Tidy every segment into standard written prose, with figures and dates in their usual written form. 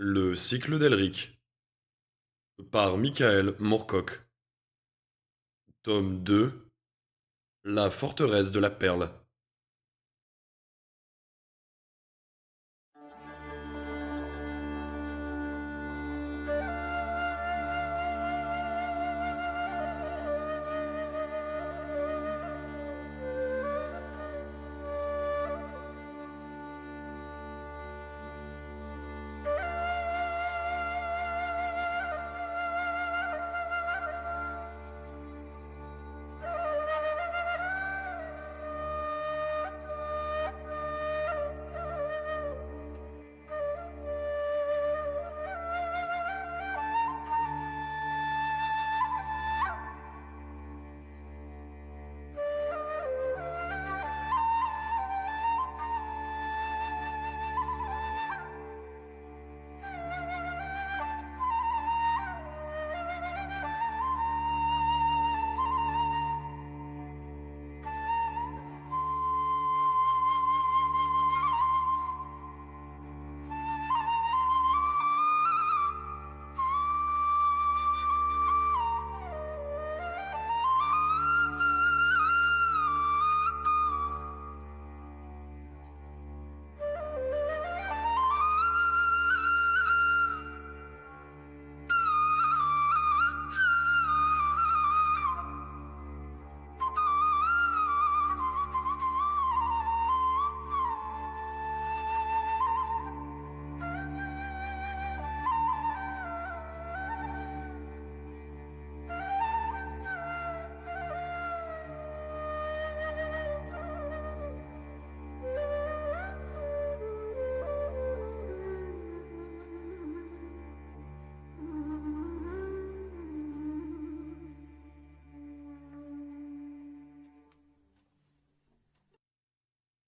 Le cycle d'Elric par Michael Moorcock. Tome 2. La forteresse de la Perle.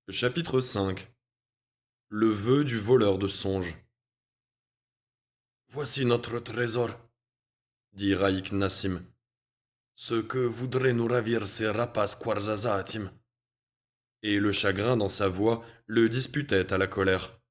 Chapitre 5. Le vœu du voleur de songes. Voici notre trésor, dit Raïk Nassim. Ce que voudraient nous ravir ces rapaces Quarzazatim. Et le chagrin dans sa voix le disputait à la colère.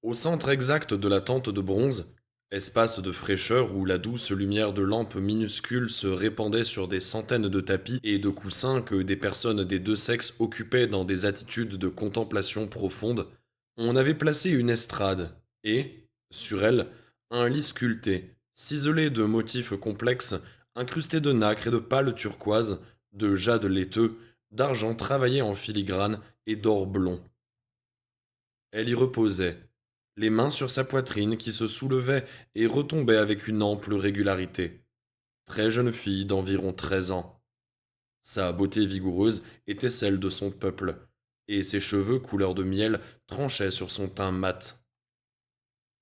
Au centre exact de la tente de bronze, espace de fraîcheur où la douce lumière de lampes minuscules se répandait sur des centaines de tapis et de coussins que des personnes des deux sexes occupaient dans des attitudes de contemplation profonde, on avait placé une estrade, et, sur elle, un lit sculpté, ciselé de motifs complexes, incrusté de nacre et de pâles turquoises, de jade laiteux, d'argent travaillé en filigrane et d'or blond. Elle y reposait, les mains sur sa poitrine qui se soulevait et retombait avec une ample régularité. Très jeune fille d'environ 13 ans. Sa beauté vigoureuse était celle de son peuple, et ses cheveux couleur de miel tranchaient sur son teint mat.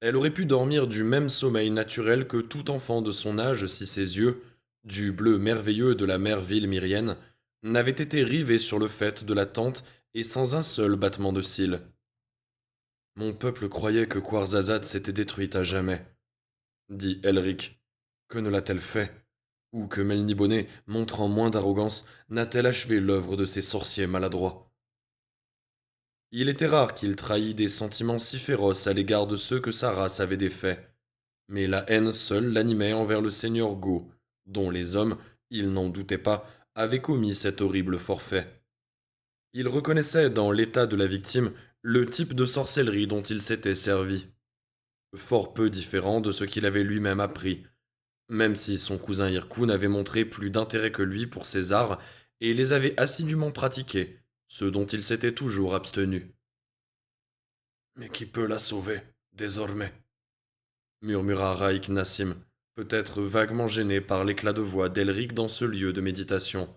Elle aurait pu dormir du même sommeil naturel que tout enfant de son âge si ses yeux, du bleu merveilleux de la mer ville myrienne, n'avaient été rivés sur le faîte de la tente et sans un seul battement de cils. Mon peuple croyait que Quarzazat s'était détruite à jamais, dit Elric. Que ne l'a-t-elle fait? Ou que Melniboné, montrant moins d'arrogance, n'a-t-elle achevé l'œuvre de ces sorciers maladroits? Il était rare qu'il trahît des sentiments si féroces à l'égard de ceux que sa race avait défaits, mais la haine seule l'animait envers le seigneur Go, dont les hommes, il n'en doutait pas, avaient commis cet horrible forfait. Il reconnaissait dans l'état de la victime le type de sorcellerie dont il s'était servi, fort peu différent de ce qu'il avait lui-même appris, même si son cousin Hirkoun avait montré plus d'intérêt que lui pour ces arts et les avait assidûment pratiqués, ce dont il s'était toujours abstenu. Mais qui peut la sauver, désormais? Murmura Raïk Nassim, peut-être vaguement gêné par l'éclat de voix d'Elric dans ce lieu de méditation.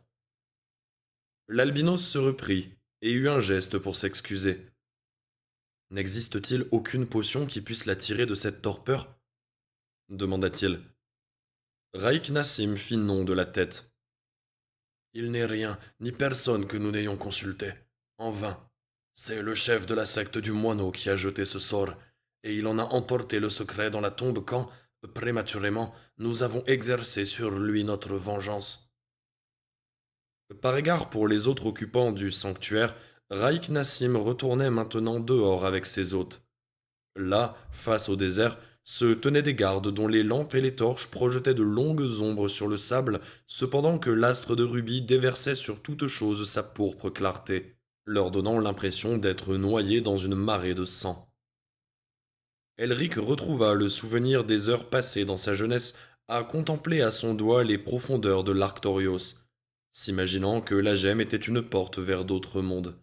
L'albinos se reprit et eut un geste pour s'excuser. N'existe-t-il aucune potion qui puisse la tirer de cette torpeur? Demanda-t-il. Raïk Nassim fit non de la tête. Il n'est rien, ni personne que nous n'ayons consulté. En vain. C'est le chef de la secte du moineau qui a jeté ce sort, et il en a emporté le secret dans la tombe quand, prématurément, nous avons exercé sur lui notre vengeance. Par égard pour les autres occupants du sanctuaire, Raïk Nassim retournait maintenant dehors avec ses hôtes. Là, face au désert, se tenaient des gardes dont les lampes et les torches projetaient de longues ombres sur le sable, cependant que l'astre de rubis déversait sur toute chose sa pourpre clarté, leur donnant l'impression d'être noyés dans une marée de sang. Elric retrouva le souvenir des heures passées dans sa jeunesse à contempler à son doigt les profondeurs de l'Arctorios, s'imaginant que la gemme était une porte vers d'autres mondes,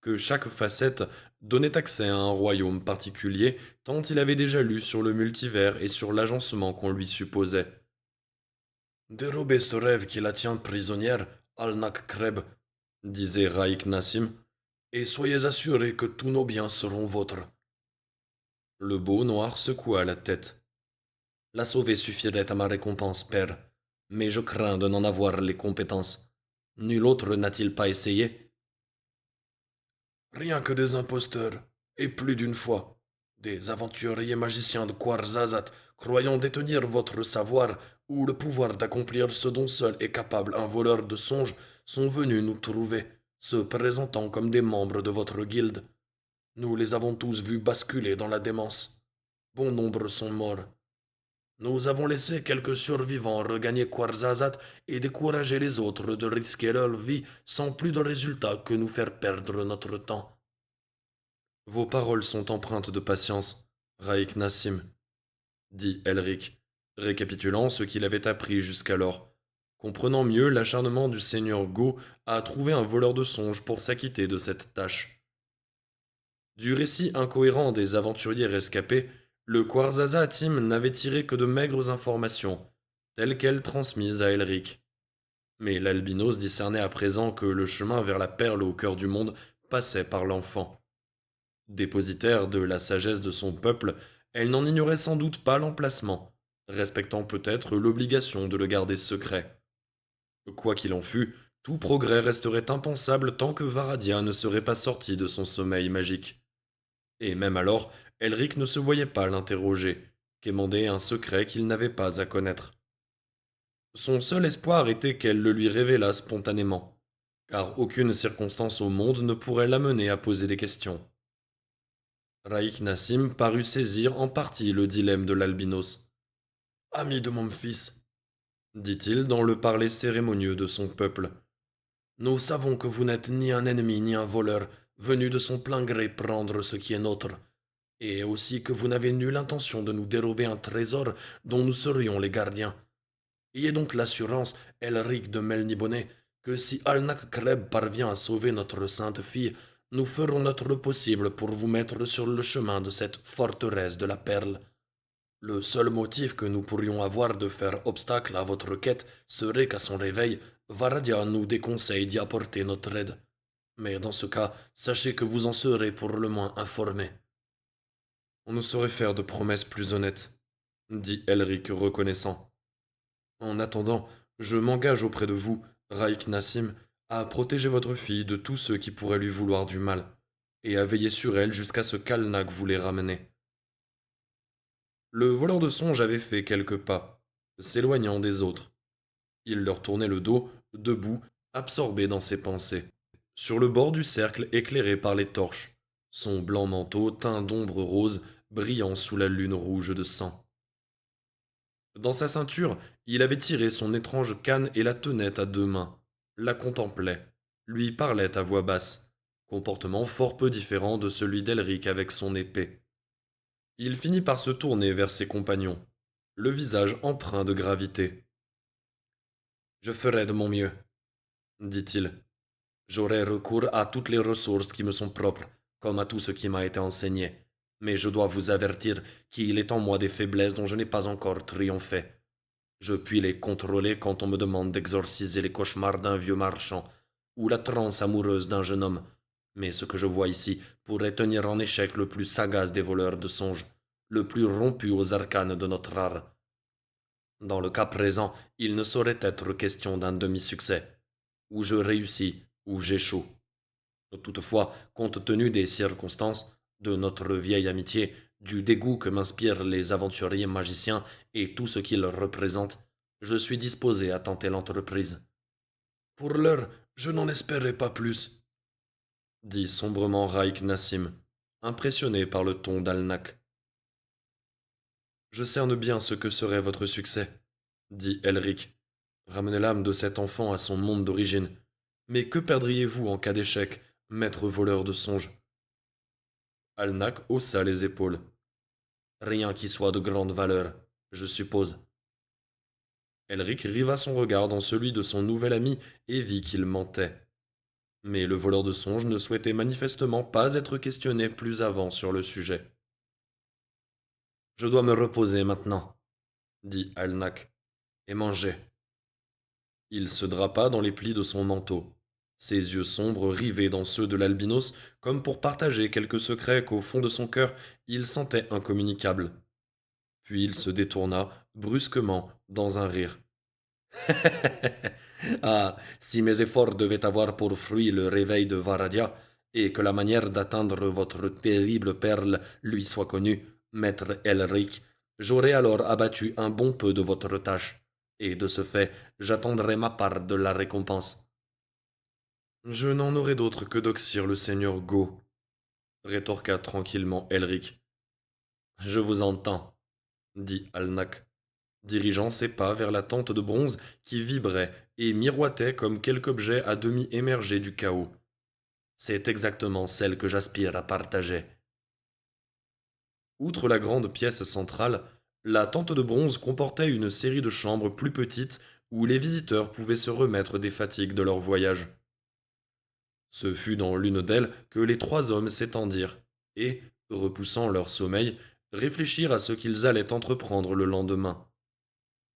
que chaque facette donnait accès à un royaume particulier, tant il avait déjà lu sur le multivers et sur l'agencement qu'on lui supposait. Dérobez ce rêve qui la tient prisonnière, Alnak Kreb, disait Raik Nassim, et soyez assurés que tous nos biens seront vôtres. Le beau noir secoua la tête. La sauver suffirait à ma récompense, père, mais je crains de n'en avoir les compétences. Nul autre n'a-t-il pas essayé? Rien que des imposteurs, et plus d'une fois. Des aventuriers magiciens de Kwarzazat, croyant détenir votre savoir ou le pouvoir d'accomplir ce dont seul est capable un voleur de songes, sont venus nous trouver, se présentant comme des membres de votre guilde. Nous les avons tous vus basculer dans la démence. Bon nombre sont morts. Nous avons laissé quelques survivants regagner Kwarzazat et décourager les autres de risquer leur vie sans plus de résultat que nous faire perdre notre temps. Vos paroles sont empreintes de patience, Raik Nassim, dit Elric, récapitulant ce qu'il avait appris jusqu'alors, comprenant mieux l'acharnement du seigneur Go à trouver un voleur de songes pour s'acquitter de cette tâche. Du récit incohérent des aventuriers rescapés, le Quarzaza-Tim n'avait tiré que de maigres informations, telles qu'elles transmises à Elric. Mais l'albinos discernait à présent que le chemin vers la perle au cœur du monde passait par l'enfant. Dépositaire de la sagesse de son peuple, elle n'en ignorait sans doute pas l'emplacement, respectant peut-être l'obligation de le garder secret. Quoi qu'il en fût, tout progrès resterait impensable tant que Varadia ne serait pas sorti de son sommeil magique. Et même alors, Elric ne se voyait pas l'interroger, quémander un secret qu'il n'avait pas à connaître. Son seul espoir était qu'elle le lui révélât spontanément, car aucune circonstance au monde ne pourrait l'amener à poser des questions. Raik Nassim parut saisir en partie le dilemme de l'albinos. Ami de mon fils, dit-il dans le parler cérémonieux de son peuple, nous savons que vous n'êtes ni un ennemi ni un voleur, venu de son plein gré prendre ce qui est nôtre, et aussi que vous n'avez nulle intention de nous dérober un trésor dont nous serions les gardiens. Ayez donc l'assurance, Elric de Melniboné, que si Alnak Kreb parvient à sauver notre sainte fille, nous ferons notre possible pour vous mettre sur le chemin de cette forteresse de la Perle. Le seul motif que nous pourrions avoir de faire obstacle à votre quête serait qu'à son réveil, Varadia nous déconseille d'y apporter notre aide. Mais dans ce cas, sachez que vous en serez pour le moins informés. On ne saurait faire de promesses plus honnêtes, dit Elric reconnaissant. En attendant, je m'engage auprès de vous, Raik Nassim, à protéger votre fille de tous ceux qui pourraient lui vouloir du mal, et à veiller sur elle jusqu'à ce qu'Alnak vous les ramener. Le voleur de songes avait fait quelques pas, s'éloignant des autres. Il leur tournait le dos, debout, absorbé dans ses pensées. Sur le bord du cercle éclairé par les torches, son blanc manteau teint d'ombre rose brillant sous la lune rouge de sang. Dans sa ceinture, il avait tiré son étrange canne et la tenait à deux mains, la contemplait, lui parlait à voix basse, comportement fort peu différent de celui d'Elric avec son épée. Il finit par se tourner vers ses compagnons, le visage empreint de gravité. Je ferai de mon mieux, dit-il. J'aurai recours à toutes les ressources qui me sont propres, comme à tout ce qui m'a été enseigné. Mais je dois vous avertir qu'il est en moi des faiblesses dont je n'ai pas encore triomphé. Je puis les contrôler quand on me demande d'exorciser les cauchemars d'un vieux marchand, ou la transe amoureuse d'un jeune homme. Mais ce que je vois ici pourrait tenir en échec le plus sagace des voleurs de songes, le plus rompu aux arcanes de notre art. Dans le cas présent, il ne saurait être question d'un demi-succès. Ou je réussis, ou j'échoue. Toutefois, compte tenu des circonstances, de notre vieille amitié, du dégoût que m'inspirent les aventuriers magiciens et tout ce qu'ils représentent, je suis disposé à tenter l'entreprise. Pour l'heure, je n'en espérais pas plus, dit sombrement Raik Nassim, impressionné par le ton d'Alnak. Je cerne bien ce que serait votre succès, dit Elric. Ramenez l'âme de cet enfant à son monde d'origine. Mais que perdriez-vous en cas d'échec, maître voleur de songes? Alnac haussa les épaules. Rien qui soit de grande valeur, je suppose. Elric riva son regard dans celui de son nouvel ami et vit qu'il mentait. Mais le voleur de songes ne souhaitait manifestement pas être questionné plus avant sur le sujet. Je dois me reposer maintenant, dit Alnac, et manger. Il se drapa dans les plis de son manteau, ses yeux sombres rivés dans ceux de l'albinos, comme pour partager quelques secrets qu'au fond de son cœur il sentait incommunicables. Puis il se détourna, brusquement, dans un rire. Ah, si mes efforts devaient avoir pour fruit le réveil de Varadia, et que la manière d'atteindre votre terrible perle lui soit connue, maître Elric, j'aurais alors abattu un bon peu de votre tâche, et de ce fait, j'attendrai ma part de la récompense. Je n'en aurai d'autre que d'oxyre le seigneur Go, rétorqua tranquillement Elric. Je vous entends, dit Alnac, dirigeant ses pas vers la tente de bronze qui vibrait et miroitait comme quelque objet à demi émergé du chaos. C'est exactement celle que j'aspire à partager. Outre la grande pièce centrale, la tente de bronze comportait une série de chambres plus petites où les visiteurs pouvaient se remettre des fatigues de leur voyage. Ce fut dans l'une d'elles que les trois hommes s'étendirent, et, repoussant leur sommeil, réfléchirent à ce qu'ils allaient entreprendre le lendemain.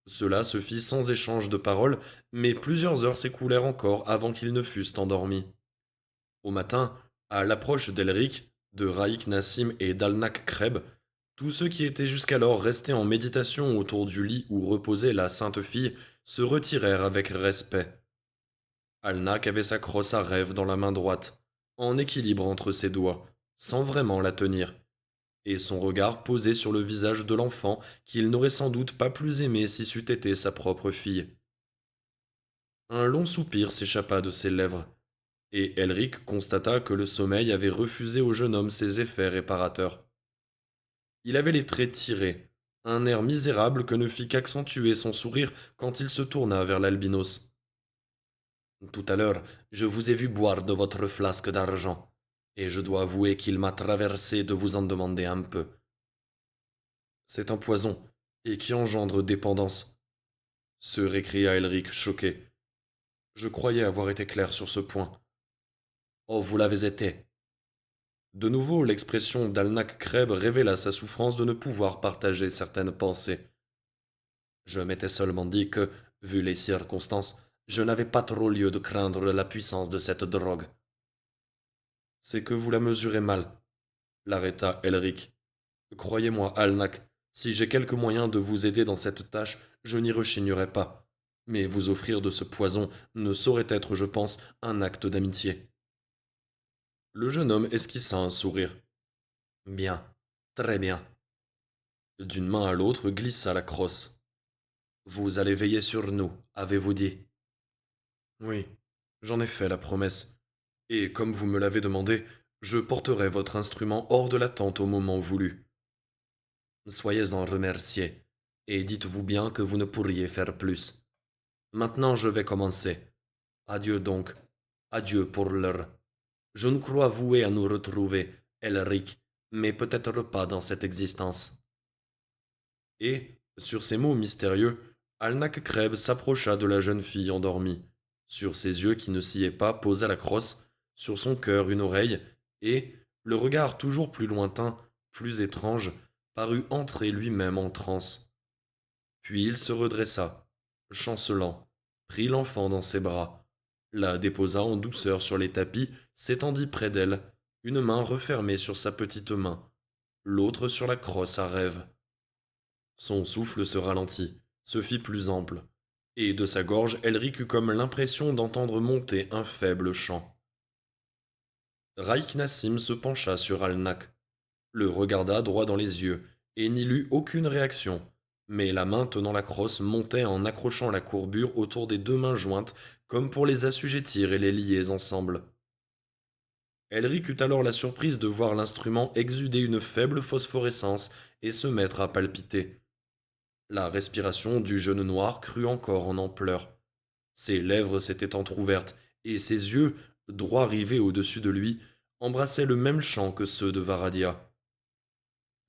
Cela se fit sans échange de paroles, mais plusieurs heures s'écoulèrent encore avant qu'ils ne fussent endormis. Au matin, à l'approche d'Elric, de Raïk Nassim et d'Alnak Kreb, tous ceux qui étaient jusqu'alors restés en méditation autour du lit où reposait la sainte fille se retirèrent avec respect. Alnak avait sa crosse à rêve dans la main droite, en équilibre entre ses doigts, sans vraiment la tenir, et son regard posé sur le visage de l'enfant qu'il n'aurait sans doute pas plus aimé si c'eût été sa propre fille. Un long soupir s'échappa de ses lèvres, et Elric constata que le sommeil avait refusé au jeune homme ses effets réparateurs. Il avait les traits tirés, un air misérable que ne fit qu'accentuer son sourire quand il se tourna vers l'albinos. Tout à l'heure, je vous ai vu boire de votre flasque d'argent, et je dois avouer qu'il m'a traversé de vous en demander un peu. C'est un poison, et qui engendre dépendance, se récria Elric choqué. Je croyais avoir été clair sur ce point. Oh, vous l'avez été. De nouveau, l'expression d'Alnak Kreb révéla sa souffrance de ne pouvoir partager certaines pensées. Je m'étais seulement dit que, vu les circonstances, je n'avais pas trop lieu de craindre la puissance de cette drogue. C'est que vous la mesurez mal, l'arrêta Elric. Croyez-moi, Alnak, si j'ai quelque moyen de vous aider dans cette tâche, je n'y rechignerai pas. Mais vous offrir de ce poison ne saurait être, je pense, un acte d'amitié. Le jeune homme esquissa un sourire. Bien, très bien. D'une main à l'autre glissa la crosse. Vous allez veiller sur nous, avez-vous dit? Oui, j'en ai fait la promesse. Et comme vous me l'avez demandé, je porterai votre instrument hors de la tente au moment voulu. Soyez-en remerciés, et dites-vous bien que vous ne pourriez faire plus. Maintenant je vais commencer. Adieu donc. Adieu pour l'heure. Je nous crois voués à nous retrouver, Elric, mais peut-être pas dans cette existence. Et, sur ces mots mystérieux, Alnak Kreb s'approcha de la jeune fille endormie. Sur ses yeux qui ne sciaient pas posa la crosse, sur son cœur une oreille, et, le regard toujours plus lointain, plus étrange, parut entrer lui-même en transe. Puis il se redressa, chancelant, prit l'enfant dans ses bras, la déposa en douceur sur les tapis, s'étendit près d'elle, une main refermée sur sa petite main, l'autre sur la crosse à rêve. Son souffle se ralentit, se fit plus ample, et de sa gorge Elric eut comme l'impression d'entendre monter un faible chant. Raïk Nassim se pencha sur Alnak, le regarda droit dans les yeux, et n'y lut aucune réaction, mais la main tenant la crosse montait en accrochant la courbure autour des deux mains jointes, comme pour les assujettir et les lier ensemble. Elric eut alors la surprise de voir l'instrument exuder une faible phosphorescence et se mettre à palpiter, La respiration du jeune noir crut encore en ampleur. Ses lèvres s'étaient entr'ouvertes, et ses yeux, droit rivés au-dessus de lui, embrassaient le même chant que ceux de Varadia.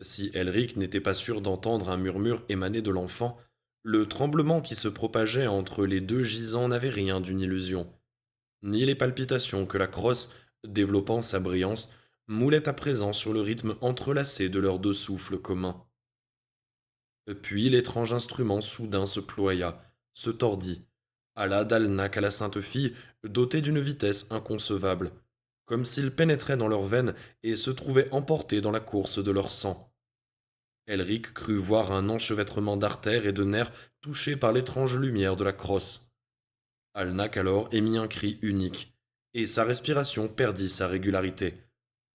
Si Elric n'était pas sûr d'entendre un murmure émaner de l'enfant, le tremblement qui se propageait entre les deux gisants n'avait rien d'une illusion, ni les palpitations que la crosse, développant sa brillance, moulait à présent sur le rythme entrelacé de leurs deux souffles communs. Puis l'étrange instrument soudain se ploya, se tordit, alla d'Alnac à la sainte fille, doté d'une vitesse inconcevable, comme s'il pénétrait dans leurs veines et se trouvait emporté dans la course de leur sang. Elric crut voir un enchevêtrement d'artères et de nerfs touchés par l'étrange lumière de la crosse. Alnac alors émit un cri unique, et sa respiration perdit sa régularité,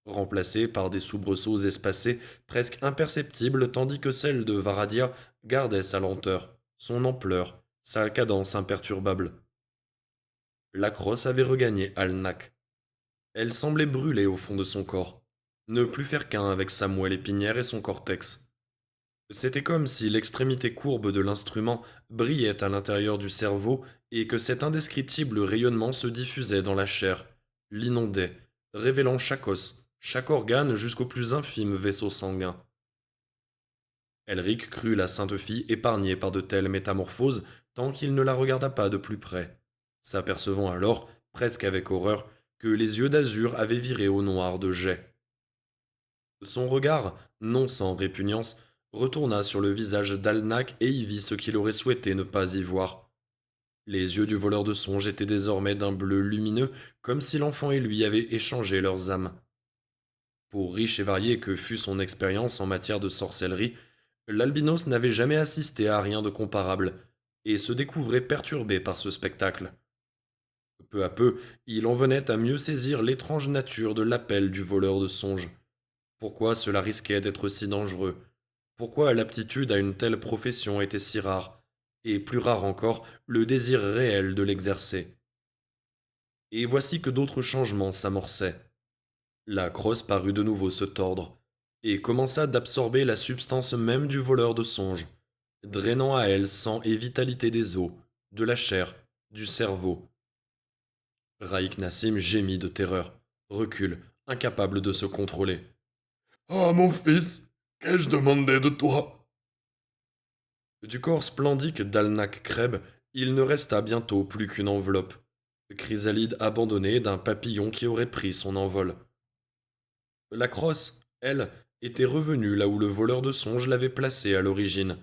remplacée par des soubresauts espacés presque imperceptibles tandis que celle de Varadia gardait sa lenteur, son ampleur, sa cadence imperturbable. La crosse avait regagné Alnac. Elle semblait brûler au fond de son corps, ne plus faire qu'un avec sa moelle épinière et son cortex. C'était comme si l'extrémité courbe de l'instrument brillait à l'intérieur du cerveau et que cet indescriptible rayonnement se diffusait dans la chair, l'inondait, révélant chaque os, chaque organe jusqu'au plus infime vaisseau sanguin. Elric crut la sainte fille épargnée par de telles métamorphoses tant qu'il ne la regarda pas de plus près, s'apercevant alors, presque avec horreur, que les yeux d'azur avaient viré au noir de jais. Son regard, non sans répugnance, retourna sur le visage d'Alnac et y vit ce qu'il aurait souhaité ne pas y voir. Les yeux du voleur de songes étaient désormais d'un bleu lumineux, comme si l'enfant et lui avaient échangé leurs âmes. Pour riche et variée que fût son expérience en matière de sorcellerie, l'albinos n'avait jamais assisté à rien de comparable, et se découvrait perturbé par ce spectacle. Peu à peu, il en venait à mieux saisir l'étrange nature de l'appel du voleur de songes. Pourquoi cela risquait d'être si dangereux? Pourquoi l'aptitude à une telle profession était si rare? Et plus rare encore, le désir réel de l'exercer. Et voici que d'autres changements s'amorçaient. La crosse parut de nouveau se tordre, et commença d'absorber la substance même du voleur de songes, drainant à elle sang et vitalité des os, de la chair, du cerveau. Raïk Nassim gémit de terreur, recule, incapable de se contrôler. Ah, mon fils, qu'ai-je demandé de toi? Du corps splendique d'Alnac Kreb, il ne resta bientôt plus qu'une enveloppe, chrysalide abandonnée d'un papillon qui aurait pris son envol. La crosse, elle, était revenue là où le voleur de songes l'avait placée à l'origine,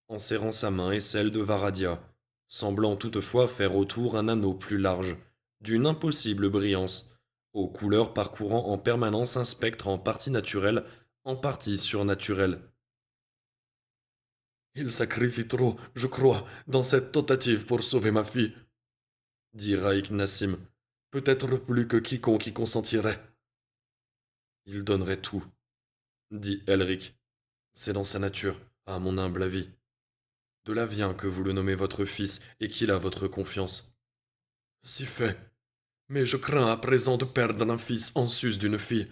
en serrant sa main et celle de Varadia, semblant toutefois faire autour un anneau plus large, d'une impossible brillance, aux couleurs parcourant en permanence un spectre en partie naturel, en partie surnaturel. Il sacrifie trop, je crois, dans cette tentative pour sauver ma fille, dit Raïk Nassim. Peut-être plus que quiconque y consentirait. Il donnerait tout, dit Elric. C'est dans sa nature, à mon humble avis. De là vient que vous le nommez votre fils et qu'il a votre confiance. Si fait. Mais je crains à présent de perdre un fils en sus d'une fille.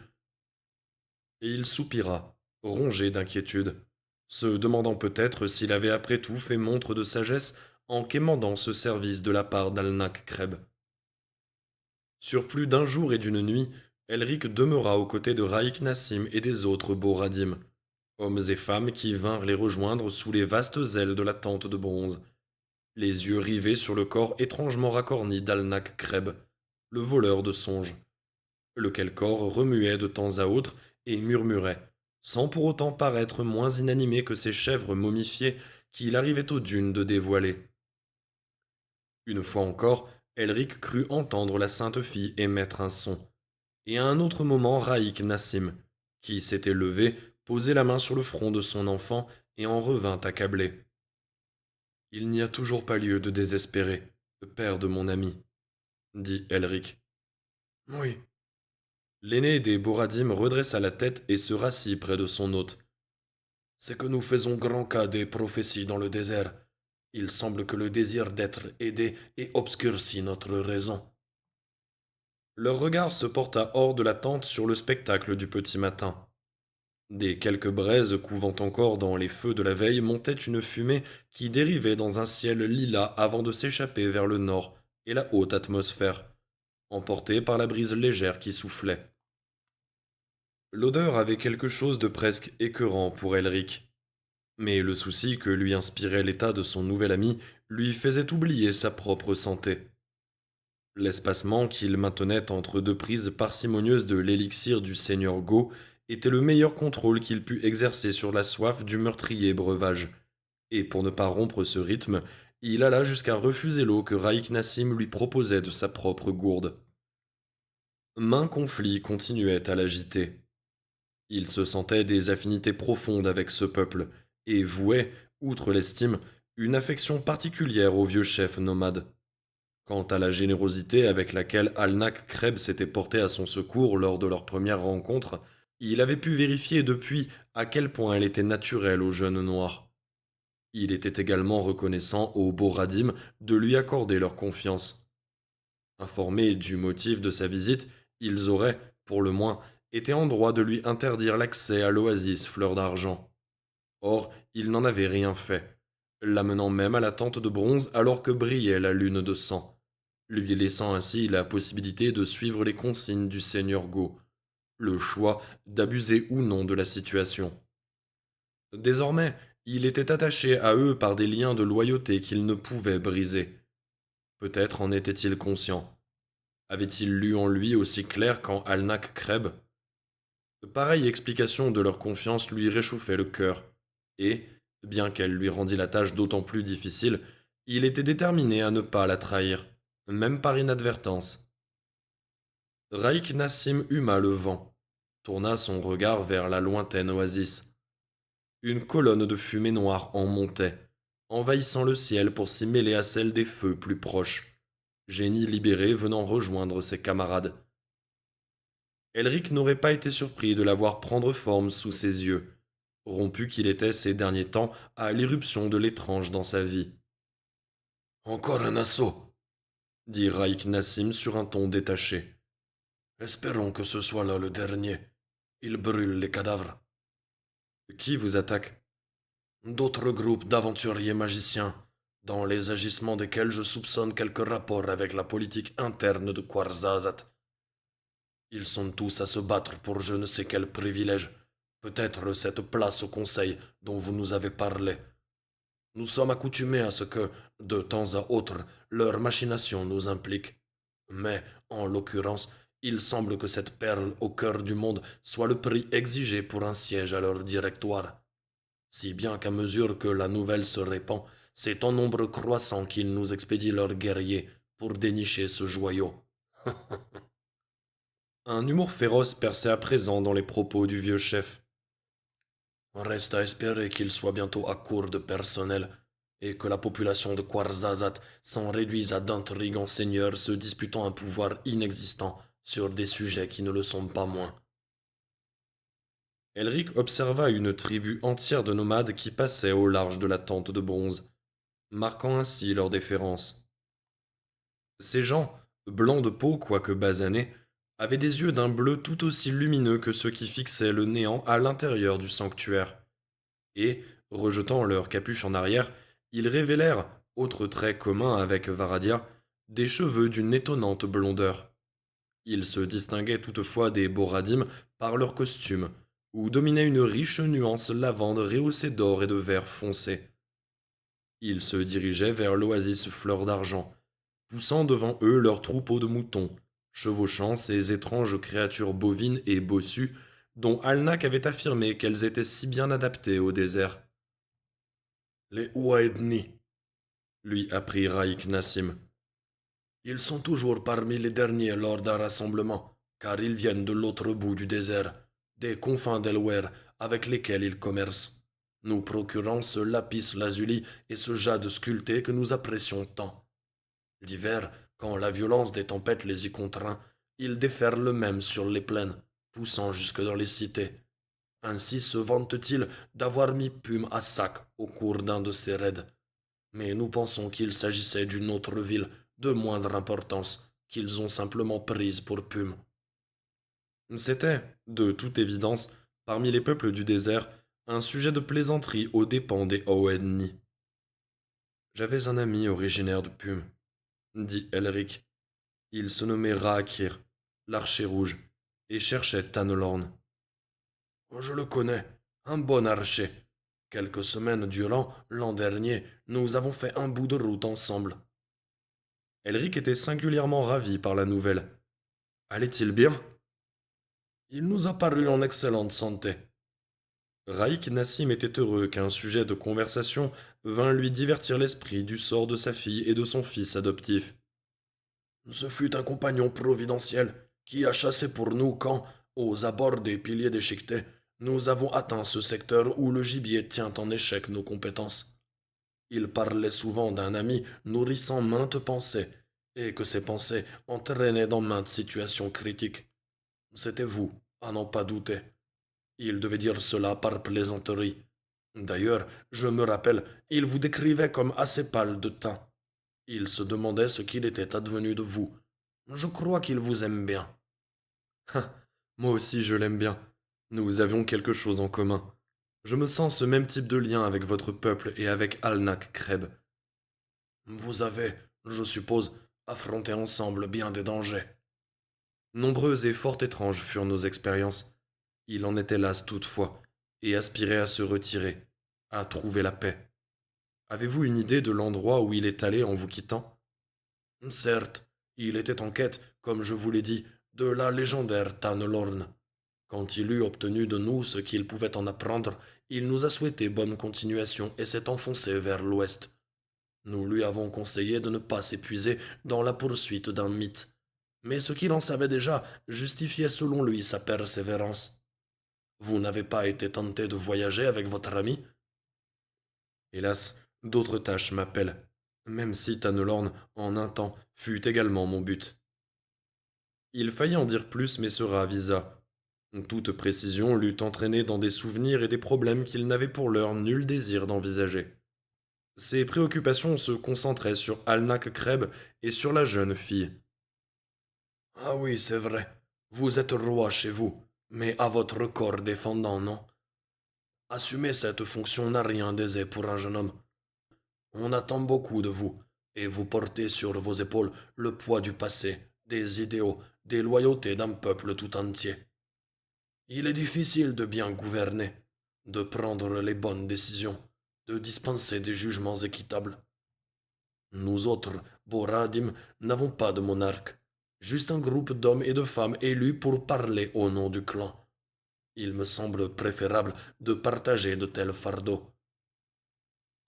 Et il soupira, rongé d'inquiétude, se demandant peut-être s'il avait après tout fait montre de sagesse en quémandant ce service de la part d'Alnac Kreb. Sur plus d'un jour et d'une nuit, Elric demeura aux côtés de Raïk Nassim et des autres Boradim, hommes et femmes qui vinrent les rejoindre sous les vastes ailes de la tente de bronze, les yeux rivés sur le corps étrangement racorni d'Alnac Kreb, le voleur de songes, lequel corps remuait de temps à autre et murmurait, sans pour autant paraître moins inanimé que ces chèvres momifiées qu'il arrivait aux dunes de dévoiler. Une fois encore, Elric crut entendre la sainte fille émettre un son, et à un autre moment Raïk Nassim, qui s'était levé, posait la main sur le front de son enfant et en revint accablé. Il n'y a toujours pas lieu de désespérer, père de mon ami, dit Elric. Oui. L'aîné des Boradim redressa la tête et se rassit près de son hôte. C'est que nous faisons grand cas des prophéties dans le désert. Il semble que le désir d'être aidé ait obscurci notre raison. Leur regard se porta hors de la tente sur le spectacle du petit matin. Des quelques braises couvant encore dans les feux de la veille montait une fumée qui dérivait dans un ciel lilas avant de s'échapper vers le nord et la haute atmosphère, emportée par la brise légère qui soufflait. L'odeur avait quelque chose de presque écœurant pour Elric, mais le souci que lui inspirait l'état de son nouvel ami lui faisait oublier sa propre santé. L'espacement qu'il maintenait entre deux prises parcimonieuses de l'élixir du seigneur Go était le meilleur contrôle qu'il put exercer sur la soif du meurtrier breuvage. Et pour ne pas rompre ce rythme, il alla jusqu'à refuser l'eau que Raïk Nassim lui proposait de sa propre gourde. Maint conflit continuait à l'agiter. Il se sentait des affinités profondes avec ce peuple, et vouait, outre l'estime, une affection particulière au vieux chef nomade. Quant à la générosité avec laquelle Alnak Kreb s'était porté à son secours lors de leur première rencontre, il avait pu vérifier depuis à quel point elle était naturelle aux jeunes noirs. Il était également reconnaissant aux Boradim de lui accorder leur confiance. Informés du motif de sa visite, ils auraient, pour le moins, été en droit de lui interdire l'accès à l'oasis Fleur d'Argent. Or, ils n'en avaient rien fait, l'amenant même à la tente de bronze alors que brillait la lune de sang, lui laissant ainsi la possibilité de suivre les consignes du seigneur Go, le choix d'abuser ou non de la situation. Désormais, il était attaché à eux par des liens de loyauté qu'il ne pouvait briser. Peut-être en était-il conscient. Avait-il lu en lui aussi clair qu'en Alnak Kreb? Pareille explication de leur confiance lui réchauffait le cœur, et, bien qu'elle lui rendît la tâche d'autant plus difficile, il était déterminé à ne pas la trahir, même par inadvertance. Raïk Nassim huma le vent, tourna son regard vers la lointaine oasis. Une colonne de fumée noire en montait, envahissant le ciel pour s'y mêler à celle des feux plus proches, génie libéré venant rejoindre ses camarades. Elric n'aurait pas été surpris de la voir prendre forme sous ses yeux, rompu qu'il était ces derniers temps à l'irruption de l'étrange dans sa vie. Encore un assaut, dit Raïk Nassim sur un ton détaché. Espérons que ce soit là le dernier. Il brûle les cadavres. Qui vous attaque? D'autres groupes d'aventuriers magiciens, dans les agissements desquels je soupçonne quelque rapport avec la politique interne de Kwarzazat. Ils sont tous à se battre pour je ne sais quel privilège, peut-être cette place au conseil dont vous nous avez parlé. Nous sommes accoutumés à ce que, de temps à autre, leurs machinations nous impliquent. Mais, en l'occurrence, il semble que cette perle au cœur du monde soit le prix exigé pour un siège à leur directoire. Si bien qu'à mesure que la nouvelle se répand, c'est en nombre croissant qu'ils nous expédient leurs guerriers pour dénicher ce joyau. Un humour féroce perçait à présent dans les propos du vieux chef. Reste à espérer qu'il soit bientôt à court de personnel, et que la population de Kwarzazat s'en réduise à d'intrigants seigneurs se disputant un pouvoir inexistant sur des sujets qui ne le sont pas moins. Elric observa une tribu entière de nomades qui passaient au large de la tente de bronze, marquant ainsi leur déférence. Ces gens, blancs de peau quoique basanés, avaient des yeux d'un bleu tout aussi lumineux que ceux qui fixaient le néant à l'intérieur du sanctuaire. Et, rejetant leur capuche en arrière, ils révélèrent, autre trait commun avec Varadia, des cheveux d'une étonnante blondeur. Ils se distinguaient toutefois des Boradim par leur costume, où dominait une riche nuance lavande rehaussée d'or et de vert foncé. Ils se dirigeaient vers l'oasis Fleur d'Argent, poussant devant eux leurs troupeaux de moutons, chevauchant ces étranges créatures bovines et bossues dont Alnak avait affirmé qu'elles étaient si bien adaptées au désert. Les Ouaedni, lui apprit Raïk Nassim. Ils sont toujours parmi les derniers lors d'un rassemblement, car ils viennent de l'autre bout du désert, des confins d'Elwer avec lesquels ils commercent, nous procurant ce lapis lazuli et ce jade sculpté que nous apprécions tant. L'hiver, quand la violence des tempêtes les y contraint, ils déferlent le même sur les plaines, poussant jusque dans les cités. Ainsi se vante-t-il d'avoir mis Pume à sac au cours d'un de ses raids. Mais nous pensons qu'il s'agissait d'une autre ville de moindre importance qu'ils ont simplement prise pour Pume. C'était, de toute évidence, parmi les peuples du désert, un sujet de plaisanterie aux dépens des Oenni. J'avais un ami originaire de Pum, dit Elric. Il se nommait Raakir, l'archer rouge, et cherchait Tanelorn. Je le connais, un bon archer. Quelques semaines durant, l'an dernier, nous avons fait un bout de route ensemble. Elric était singulièrement ravi par la nouvelle. Allait-il bien? Il nous a paru en excellente santé. Raïk Nassim était heureux qu'un sujet de conversation vint lui divertir l'esprit du sort de sa fille et de son fils adoptif. Ce fut un compagnon providentiel qui a chassé pour nous quand, aux abords des piliers déchiquetés, nous avons atteint ce secteur où le gibier tient en échec nos compétences. Il parlait souvent d'un ami nourrissant maintes pensées, et que ces pensées entraînaient dans maintes situations critiques. C'était vous, à n'en pas douter. Il devait dire cela par plaisanterie. D'ailleurs, je me rappelle, il vous décrivait comme assez pâle de teint. Il se demandait ce qu'il était advenu de vous. Je crois qu'il vous aime bien. Moi aussi je l'aime bien. Nous avions quelque chose en commun. Je me sens ce même type de lien avec votre peuple et avec Alnak Kreb. Vous avez, je suppose, affronté ensemble bien des dangers. Nombreuses et fort étranges furent nos expériences. Il en était las toutefois, et aspirait à se retirer, à trouver la paix. Avez-vous une idée de l'endroit où il est allé en vous quittant? Certes, il était en quête, comme je vous l'ai dit, de la légendaire Tanelorn. Quand il eut obtenu de nous ce qu'il pouvait en apprendre, il nous a souhaité bonne continuation et s'est enfoncé vers l'ouest. Nous lui avons conseillé de ne pas s'épuiser dans la poursuite d'un mythe. Mais ce qu'il en savait déjà justifiait selon lui sa persévérance. Vous n'avez pas été tenté de voyager avec votre ami? Hélas, d'autres tâches m'appellent, même si Tanelorn, en un temps, fut également mon but. Il faillit en dire plus, mais se ravisa. Toute précision l'eût entraîné dans des souvenirs et des problèmes qu'il n'avait pour l'heure nul désir d'envisager. Ses préoccupations se concentraient sur Alnak Kreb et sur la jeune fille. Ah oui, c'est vrai. Vous êtes roi chez vous, mais à votre corps défendant, non? Assumer cette fonction n'a rien d'aisé pour un jeune homme. On attend beaucoup de vous, et vous portez sur vos épaules le poids du passé, des idéaux, des loyautés d'un peuple tout entier. Il est difficile de bien gouverner, de prendre les bonnes décisions, de dispenser des jugements équitables. Nous autres, Boradim, n'avons pas de monarque, juste un groupe d'hommes et de femmes élus pour parler au nom du clan. Il me semble préférable de partager de tels fardeaux.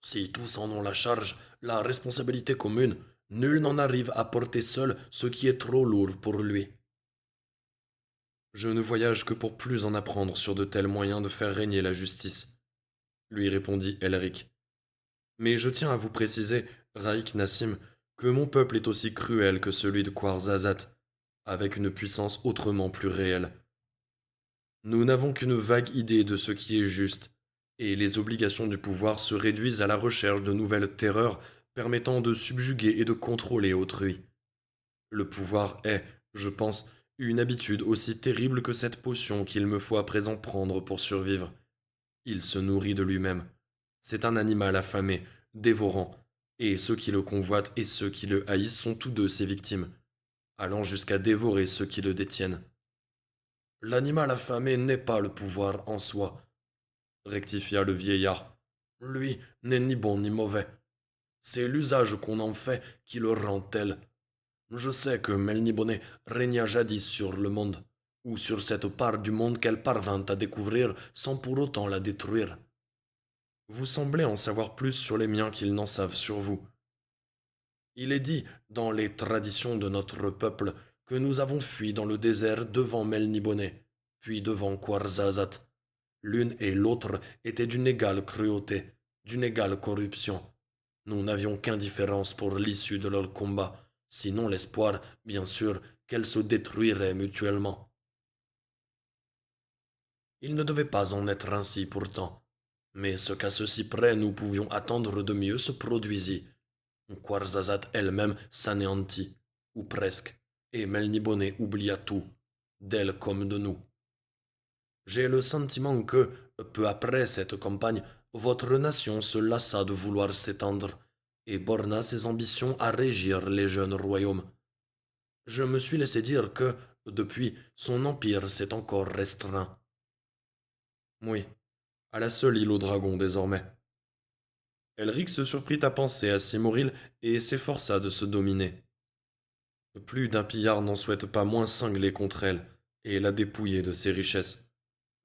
Si tous en ont la charge, la responsabilité commune, nul n'en arrive à porter seul ce qui est trop lourd pour lui. Je ne voyage que pour plus en apprendre sur de tels moyens de faire régner la justice, lui répondit Elric. Mais je tiens à vous préciser, Raïk Nassim, que mon peuple est aussi cruel que celui de Kwarzazat, avec une puissance autrement plus réelle. Nous n'avons qu'une vague idée de ce qui est juste, et les obligations du pouvoir se réduisent à la recherche de nouvelles terreurs permettant de subjuguer et de contrôler autrui. Le pouvoir est, je pense, une habitude aussi terrible que cette potion qu'il me faut à présent prendre pour survivre. Il se nourrit de lui-même. C'est un animal affamé, dévorant, et ceux qui le convoitent et ceux qui le haïssent sont tous deux ses victimes, allant jusqu'à dévorer ceux qui le détiennent. L'animal affamé n'est pas le pouvoir en soi, rectifia le vieillard. Lui n'est ni bon ni mauvais. C'est l'usage qu'on en fait qui le rend tel. Je sais que Melniboné régna jadis sur le monde, ou sur cette part du monde qu'elle parvint à découvrir sans pour autant la détruire. Vous semblez en savoir plus sur les miens qu'ils n'en savent sur vous. Il est dit, dans les traditions de notre peuple, que nous avons fui dans le désert devant Melniboné, puis devant Kwarzazat. L'une et l'autre étaient d'une égale cruauté, d'une égale corruption. Nous n'avions qu'indifférence pour l'issue de leur combat, sinon l'espoir, bien sûr, qu'elles se détruiraient mutuellement. Il ne devait pas en être ainsi pourtant, mais ce qu'à ceci près nous pouvions attendre de mieux se produisit. Kwarzazat elle-même s'anéantit, ou presque, et Melniboné oublia tout, d'elle comme de nous. J'ai le sentiment que, peu après cette campagne, votre nation se lassa de vouloir s'étendre et borna ses ambitions à régir les jeunes royaumes. Je me suis laissé dire que, depuis, son empire s'est encore restreint. Oui, à la seule île aux dragons désormais. Elric se surprit à penser à Simoril et s'efforça de se dominer. Plus d'un pillard n'en souhaite pas moins cingler contre elle et la dépouiller de ses richesses.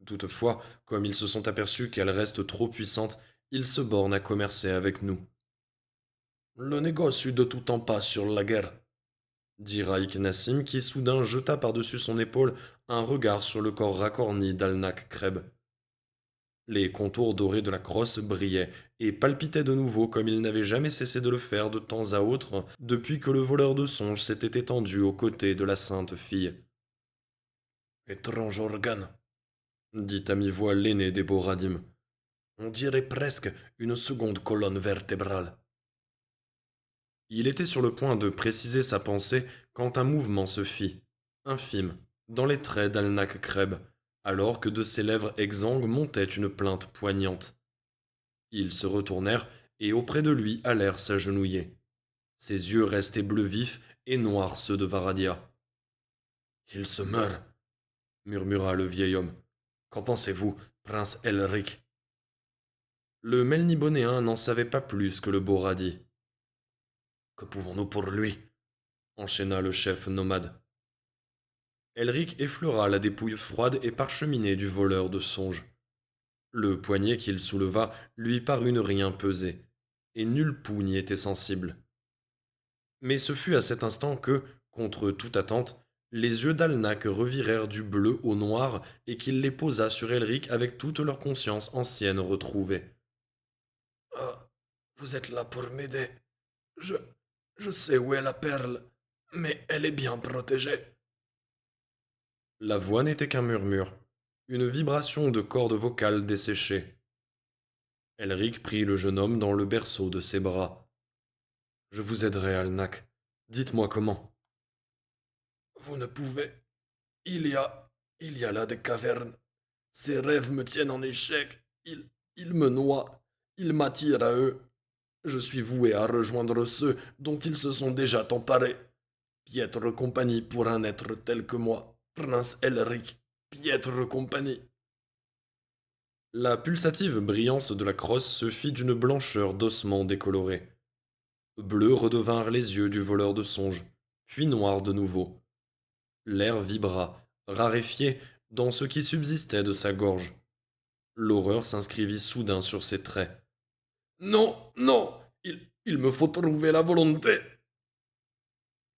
Toutefois, comme ils se sont aperçus qu'elle reste trop puissante, ils se bornent à commercer avec nous. Le négoce eut de tout en pas sur la guerre, dit Raïk Nassim qui soudain jeta par-dessus son épaule un regard sur le corps racorni d'Alnak Kreb. Les contours dorés de la crosse brillaient et palpitaient de nouveau comme ils n'avaient jamais cessé de le faire de temps à autre depuis que le voleur de songes s'était étendu aux côtés de la sainte fille. Étrange organe, dit à mi-voix l'aîné des Boradim. On dirait presque une seconde colonne vertébrale. Il était sur le point de préciser sa pensée quand un mouvement se fit, infime, dans les traits d'Alnak Kreb, alors que de ses lèvres exsangues montait une plainte poignante. Ils se retournèrent et auprès de lui allèrent s'agenouiller. Ses yeux restaient bleus vifs et noirs ceux de Varadia. Il se meurt, murmura le vieil homme. Qu'en pensez-vous, prince Elric? Le Melnibonéen n'en savait pas plus que le Boradi. Que pouvons-nous pour lui? Enchaîna le chef nomade. Elric effleura la dépouille froide et parcheminée du voleur de songes. Le poignet qu'il souleva lui parut ne rien peser, et nulle pouls n'y était sensible. Mais ce fut à cet instant que, contre toute attente, les yeux d'Alnac revirèrent du bleu au noir et qu'il les posa sur Elric avec toute leur conscience ancienne retrouvée. Ah, vous êtes là pour m'aider. Je. Je sais où est la perle, mais elle est bien protégée. La voix n'était qu'un murmure, une vibration de cordes vocales desséchées. Elric prit le jeune homme dans le berceau de ses bras. Je vous aiderai, Alnac. Dites-moi comment. Vous ne pouvez. Il y a. Il y a là des cavernes. Ces rêves me tiennent en échec. Ils me noient. Ils m'attirent à eux. Je suis voué à rejoindre ceux dont ils se sont déjà emparés. Piètre compagnie pour un être tel que moi, prince Elric, piètre compagnie. La pulsative brillance de la crosse se fit d'une blancheur d'ossements décolorés. Bleus redevinrent les yeux du voleur de songes, puis noirs de nouveau. L'air vibra, raréfié, dans ce qui subsistait de sa gorge. L'horreur s'inscrivit soudain sur ses traits. Non, non, il me faut trouver la volonté.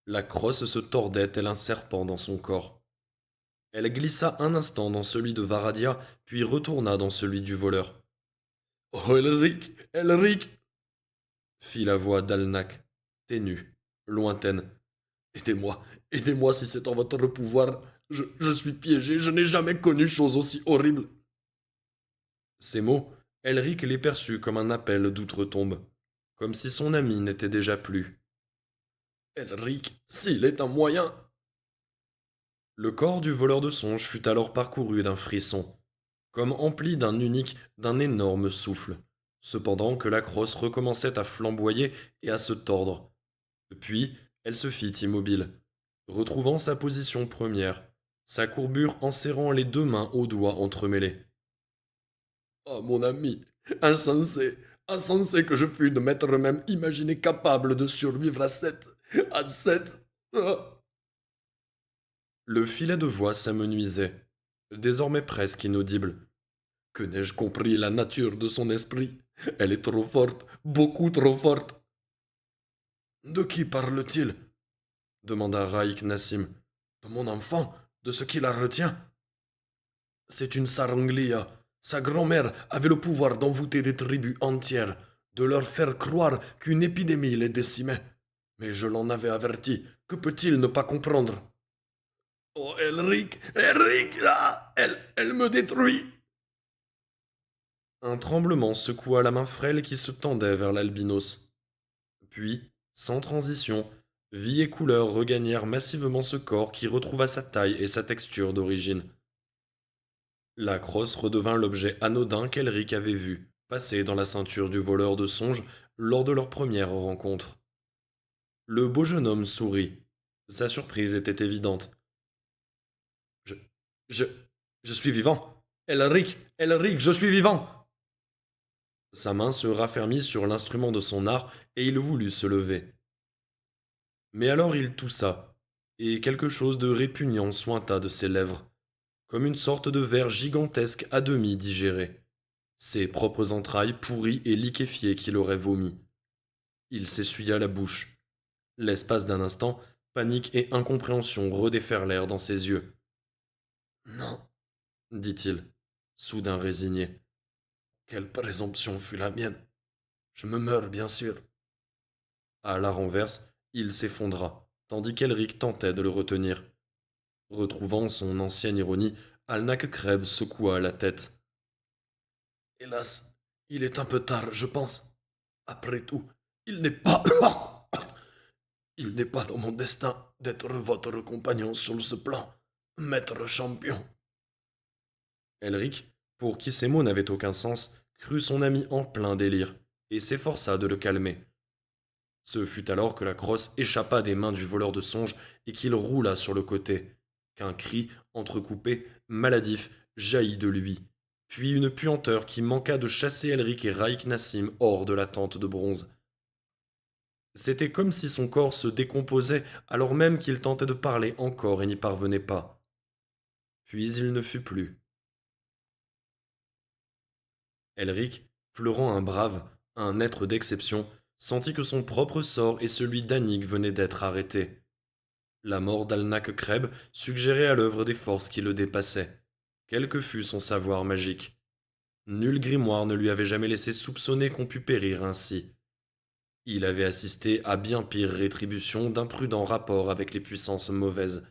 La crosse se tordait tel un serpent dans son corps. Elle glissa un instant dans celui de Varadia, puis retourna dans celui du voleur. Oh, Elric, Elric fit la voix d'Alnac, ténue, lointaine. Aidez-moi, aidez-moi si c'est en votre pouvoir. Je suis piégé, je n'ai jamais connu chose aussi horrible. Ces mots, Elric les perçut comme un appel d'outre-tombe, comme si son ami n'était déjà plus. Elric, s'il est un moyen. Le corps du voleur de songes fut alors parcouru d'un frisson, comme empli d'un énorme souffle, cependant que la crosse recommençait à flamboyer et à se tordre. Puis, elle se fit immobile, retrouvant sa position première, sa courbure en serrant les deux mains aux doigts entremêlés. Oh mon ami, insensé, insensé que je fus de m'être même imaginé capable de survivre à cette... Oh. Le filet de voix s'amenuisait, désormais presque inaudible. Que n'ai-je compris la nature de son esprit? Elle est trop forte, beaucoup trop forte. De qui parle-t-il? Demanda Raïk Nassim. De mon enfant? De ce qui la retient? C'est une Saranglia. Sa grand-mère avait le pouvoir d'envoûter des tribus entières, de leur faire croire qu'une épidémie les décimait. Mais je l'en avais averti. Que peut-il ne pas comprendre? Oh, Elric, Elric, ah, elle me détruit. Un tremblement secoua la main frêle qui se tendait vers l'albinos. Puis, sans transition, vie et couleur regagnèrent massivement ce corps qui retrouva sa taille et sa texture d'origine. La crosse redevint l'objet anodin qu'Elric avait vu, passer dans la ceinture du voleur de songes lors de leur première rencontre. Le beau jeune homme sourit. Sa surprise était évidente. Je, je, je suis vivant. Elric, Elric, je suis vivant. Sa main se raffermit sur l'instrument de son art et il voulut se lever. Mais alors il toussa, et quelque chose de répugnant suinta de ses lèvres, comme une sorte de ver gigantesque à demi digéré, ses propres entrailles pourries et liquéfiées qu'il aurait vomi. Il s'essuya la bouche. L'espace d'un instant, panique et incompréhension redéferlèrent dans ses yeux. Non, dit-il, soudain résigné. Quelle présomption fut la mienne. Je me meurs, bien sûr. À la renverse, il s'effondra, tandis qu'Elric tentait de le retenir. Retrouvant son ancienne ironie, Alnak Kreb secoua la tête. Hélas, il est un peu tard, je pense. Après tout, il n'est pas. Il n'est pas dans mon destin d'être votre compagnon sur ce plan, maître champion. Elric, pour qui ces mots n'avaient aucun sens, crut son ami en plein délire, et s'efforça de le calmer. Ce fut alors que la crosse échappa des mains du voleur de songes et qu'il roula sur le côté, qu'un cri, entrecoupé, maladif, jaillit de lui, puis une puanteur qui manqua de chasser Elric et Raik Nassim hors de la tente de bronze. C'était comme si son corps se décomposait alors même qu'il tentait de parler encore et n'y parvenait pas. Puis il ne fut plus. Elric, pleurant un brave, un être d'exception, sentit que son propre sort et celui d'Annick venaient d'être arrêtés. La mort d'Alnak Kreb suggérait à l'œuvre des forces qui le dépassaient, quel que fût son savoir magique. Nul grimoire ne lui avait jamais laissé soupçonner qu'on pût périr ainsi. Il avait assisté à bien pire rétribution d'imprudents rapports avec les puissances mauvaises.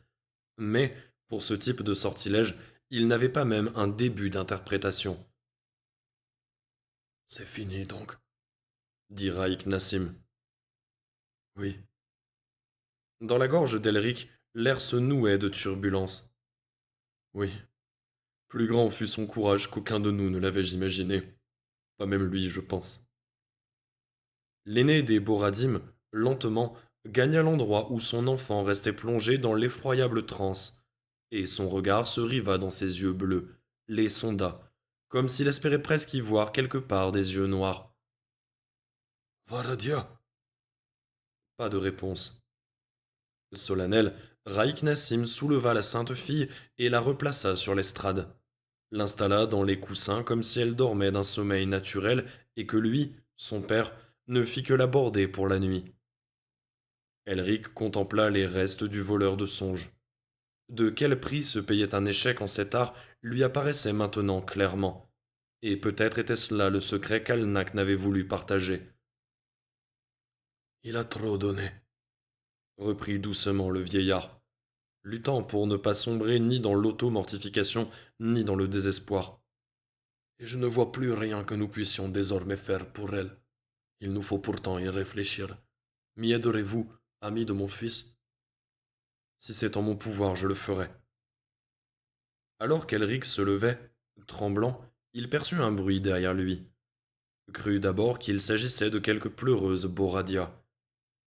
Mais, pour ce type de sortilège, il n'avait pas même un début d'interprétation. C'est fini donc, dit Raik Nassim. Oui. Dans la gorge d'Elric, l'air se nouait de turbulence. Oui. Plus grand fut son courage qu'aucun de nous ne l'avait imaginé. Pas même lui, je pense. L'aîné des Boradim, lentement, gagna l'endroit où son enfant restait plongé dans l'effroyable transe, et son regard se riva dans ses yeux bleus, les sonda, comme s'il espérait presque y voir quelque part des yeux noirs. Varadia. Pas de réponse. Solennel, Raik Nassim souleva la sainte fille et la replaça sur l'estrade, l'installa dans les coussins comme si elle dormait d'un sommeil naturel et que lui, son père, ne fit que l'aborder pour la nuit. Elric contempla les restes du voleur de songes. De quel prix se payait un échec en cet art lui apparaissait maintenant clairement, et peut-être était-ce là le secret qu'Alnak n'avait voulu partager. Il a trop donné, reprit doucement le vieillard, luttant pour ne pas sombrer ni dans l'auto-mortification ni dans le désespoir. Et je ne vois plus rien que nous puissions désormais faire pour elle. Il nous faut pourtant y réfléchir. M'y aiderez-vous, ami de mon fils? Si c'est en mon pouvoir, je le ferai. Alors qu'Elric se levait, tremblant, il perçut un bruit derrière lui. Crut d'abord qu'il s'agissait de quelque pleureuse Boradia.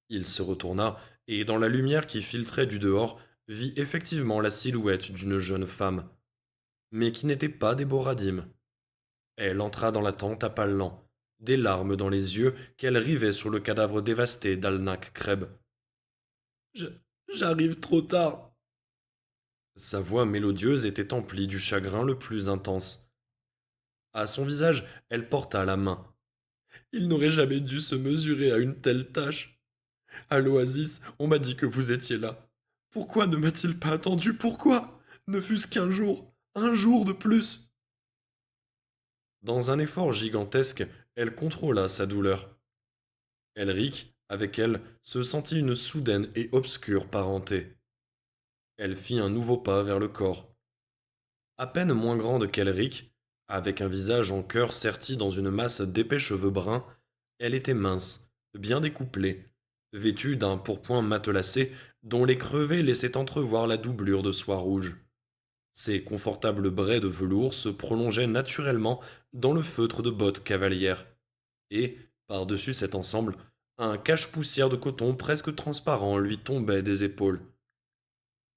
Il se retourna, et dans la lumière qui filtrait du dehors, vit effectivement la silhouette d'une jeune femme, mais qui n'était pas des Boradim. Elle entra dans la tente à pas lents, des larmes dans les yeux qu'elle rivait sur le cadavre dévasté d'Alnak Kreb. J'arrive trop tard. Sa voix mélodieuse était emplie du chagrin le plus intense. À son visage, elle porta la main. Il n'aurait jamais dû se mesurer à une telle tâche. À l'oasis, on m'a dit que vous étiez là. Pourquoi ne m'a-t-il pas attendu? Pourquoi? Ne fût-ce qu'un jour, un jour de plus. Dans un effort gigantesque, elle contrôla sa douleur. Elric, avec elle, se sentit une soudaine et obscure parenté. Elle fit un nouveau pas vers le corps. À peine moins grande qu'Elric, avec un visage en cœur serti dans une masse d'épais cheveux bruns, elle était mince, bien découplée, vêtue d'un pourpoint matelassé dont les crevés laissaient entrevoir la doublure de soie rouge. Ses confortables braies de velours se prolongeaient naturellement dans le feutre de bottes cavalières, et, par-dessus cet ensemble, un cache-poussière de coton presque transparent lui tombait des épaules.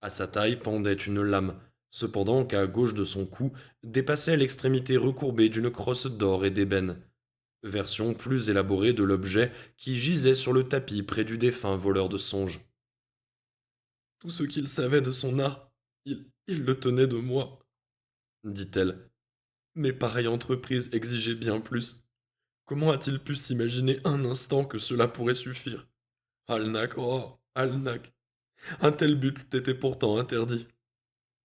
À sa taille pendait une lame, cependant qu'à gauche de son cou dépassait l'extrémité recourbée d'une crosse d'or et d'ébène, version plus élaborée de l'objet qui gisait sur le tapis près du défunt voleur de songes. Tout ce qu'il savait de son art, il le tenait de moi, dit-elle. Mais pareille entreprise exigeait bien plus. Comment a-t-il pu s'imaginer un instant que cela pourrait suffire? Alnak, oh, Alnak, un tel but t'était pourtant interdit.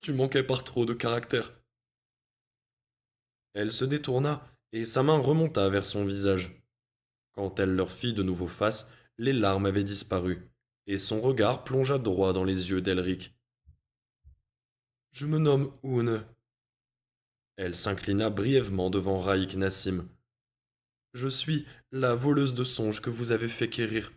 Tu manquais par trop de caractère. Elle se détourna, et sa main remonta vers son visage. Quand elle leur fit de nouveau face, les larmes avaient disparu, et son regard plongea droit dans les yeux d'Elric. Je me nomme Oune. Elle s'inclina brièvement devant Raïk Nassim. Je suis la voleuse de songes que vous avez fait quérir.